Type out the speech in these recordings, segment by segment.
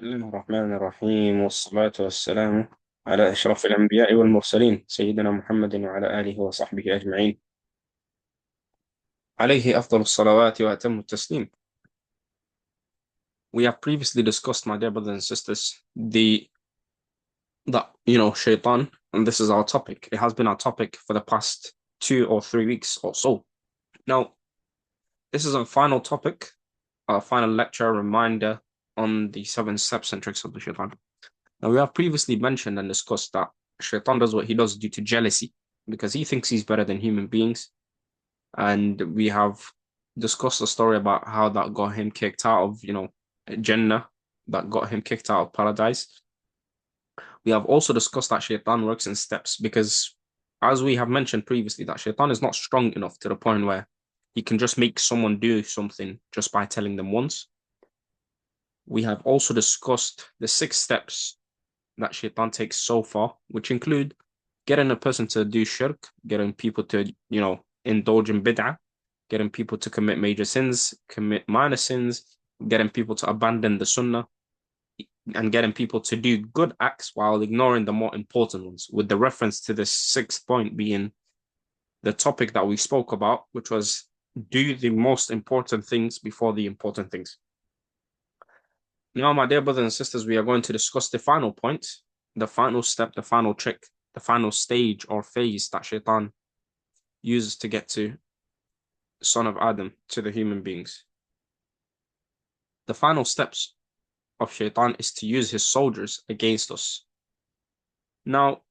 بسم الله الرحمن الرحيم والصلاة والسلام على أشرف الأنبياء والمرسلين سيدنا محمد وعلى آله وصحبه أجمعين عليه أفضل الصلوات وأتم التسليم. We have previously discussed, my dear brothers and sisters, Shaytaan, and this is our topic. It has been our topic for the past 2 or 3 weeks or so. Now, this is our final topic, our final lecture reminder on the 7 steps and tricks of the Shaytaan. Now, we have previously mentioned and discussed that Shaitan does what he does due to jealousy because he thinks he's better than human beings. And we have discussed a story about how that got him kicked out of, Jannah, that got him kicked out of paradise. We have also discussed that Shaitan works in steps because, as we have mentioned previously, that Shaitan is not strong enough to the point where he can just make someone do something just by telling them once. We have also discussed the 6 steps that Shaitan takes so far, which include getting a person to do shirk, getting people to, indulge in bid'ah, getting people to commit major sins, commit minor sins, getting people to abandon the sunnah, and getting people to do good acts while ignoring the more important ones, with the reference to the 6th point being the topic that we spoke about, which was do the most important things before the important things. Now, my dear brothers and sisters, we are going to discuss the final point, the final step, the final trick, the final stage or phase that Shaitan uses to get to son of Adam, to the human beings. The final steps of Shaitan is to use his soldiers against us. Now,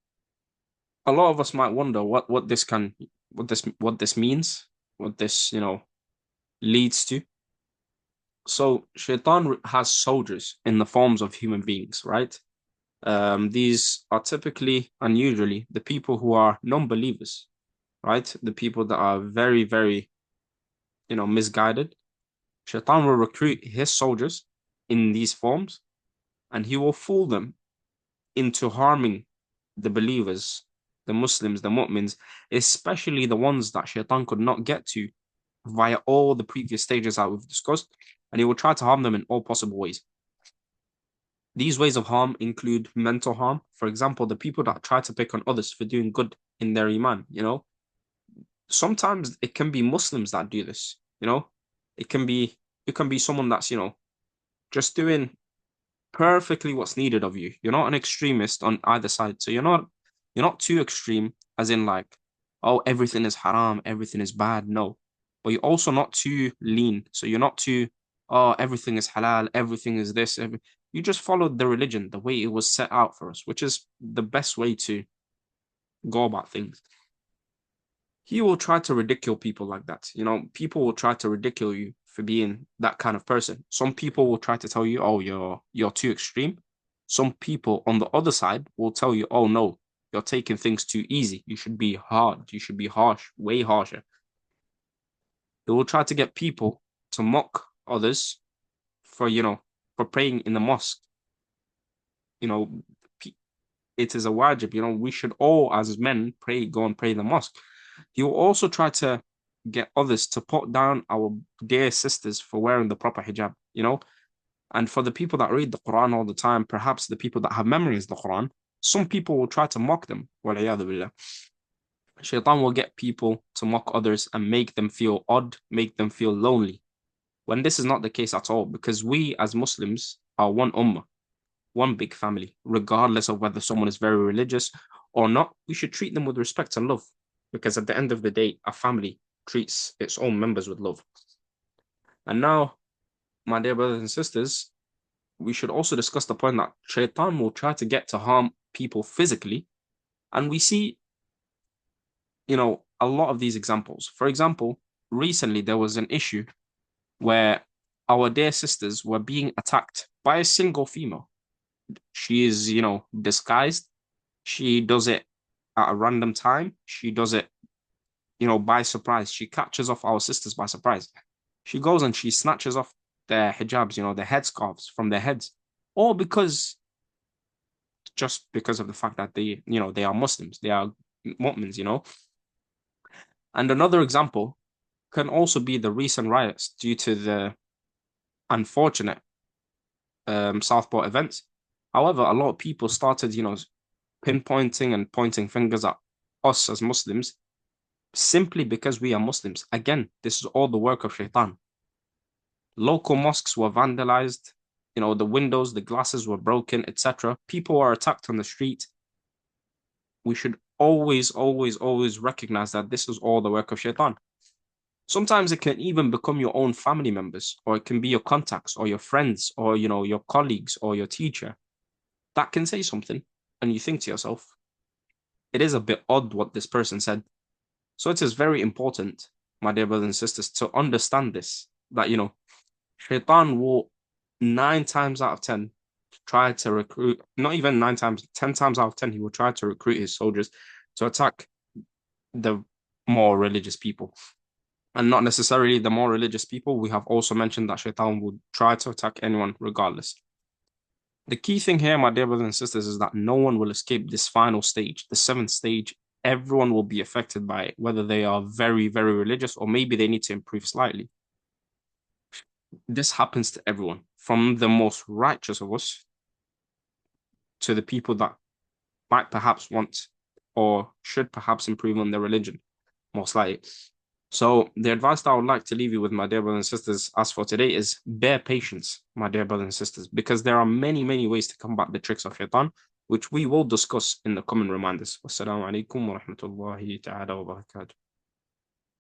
a lot of us might wonder what this means, what this leads to. So Shaitan has soldiers in the forms of human beings, right? These are typically and usually the people who are non-believers, right? The people that are very, very, misguided. Shaitan will recruit his soldiers in these forms, and he will fool them into harming the believers, the Muslims, the mu'mins, especially the ones that Shaitan could not get to via all the previous stages that we've discussed, and he will try to harm them in all possible ways. These ways of harm include mental harm. For example, the people that try to pick on others for doing good in their iman, sometimes it can be Muslims that do this, it can be someone that's, just doing perfectly what's needed of you. You're not an extremist on either side. So you're not too extreme, as in like, oh, everything is haram, everything is bad. No. But you're also not too lean. So you're not too, oh, everything is halal, everything is this. You just followed the religion the way it was set out for us, which is the best way to go about things. He will try to ridicule people like that. People will try to ridicule you for being that kind of person. Some people will try to tell you, oh, you're too extreme. Some people on the other side will tell you, oh no, you're taking things too easy. You should be hard. You should be harsh, way harsher. They will try to get people to mock others for, for praying in the mosque. You know, it is a wajib. We should all, as men, go and pray in the mosque. He will also try to get others to put down our dear sisters for wearing the proper hijab, And for the people that read the Quran all the time, perhaps the people that have memorized the Quran, some people will try to mock them. Shaitan will get people to mock others and make them feel odd, make them feel lonely. When this is not the case at all, because we as Muslims are one ummah, one big family, regardless of whether someone is very religious or not. We should treat them with respect and love, because at the end of the day, a family treats its own members with love. And now, my dear brothers and sisters, we should also discuss the point that Shaitan will try to get to harm people physically. And we see, a lot of these examples. For example, recently there was an issue where our dear sisters were being attacked by a single female. She is, disguised. She does it at a random time. She does it, by surprise. She catches off our sisters by surprise. She goes and she snatches off their hijabs, their headscarves from their heads, all just because of the fact that they are Muslims, they are mu'mins. And another example can also be the recent riots due to the unfortunate Southport events. However, a lot of people started, pinpointing and pointing fingers at us as Muslims simply because we are Muslims. Again, this is all the work of Shaytaan. Local mosques were vandalized, the windows, the glasses were broken, etc. People were attacked on the street. We should always, always, always recognize that this is all the work of Shaytaan. Sometimes it can even become your own family members, or it can be your contacts, or your friends, or your colleagues, or your teacher that can say something, and you think to yourself, it is a bit odd what this person said. So it is very important, my dear brothers and sisters, to understand this, that, Shaitan will 9 times out of 10 try to recruit, not even 9 times, 10 times out of 10, he will try to recruit his soldiers to attack the more religious people. And not necessarily the more religious people. We have also mentioned that Shaitan would try to attack anyone regardless. The key thing here, my dear brothers and sisters, is that no one will escape this final stage, the seventh stage. Everyone will be affected by it, whether they are very, very religious or maybe they need to improve slightly. This happens to everyone, from the most righteous of us to the people that might perhaps want or should perhaps improve on their religion, most likely. So the advice that I would like to leave you with, my dear brothers and sisters, as for today, is bear patience, my dear brothers and sisters, because there are many, many ways to combat the tricks of Shaitan, which we will discuss in the coming reminders. Wassalamu alaikum wa rahmatullahi ta'ala wa barakatuh.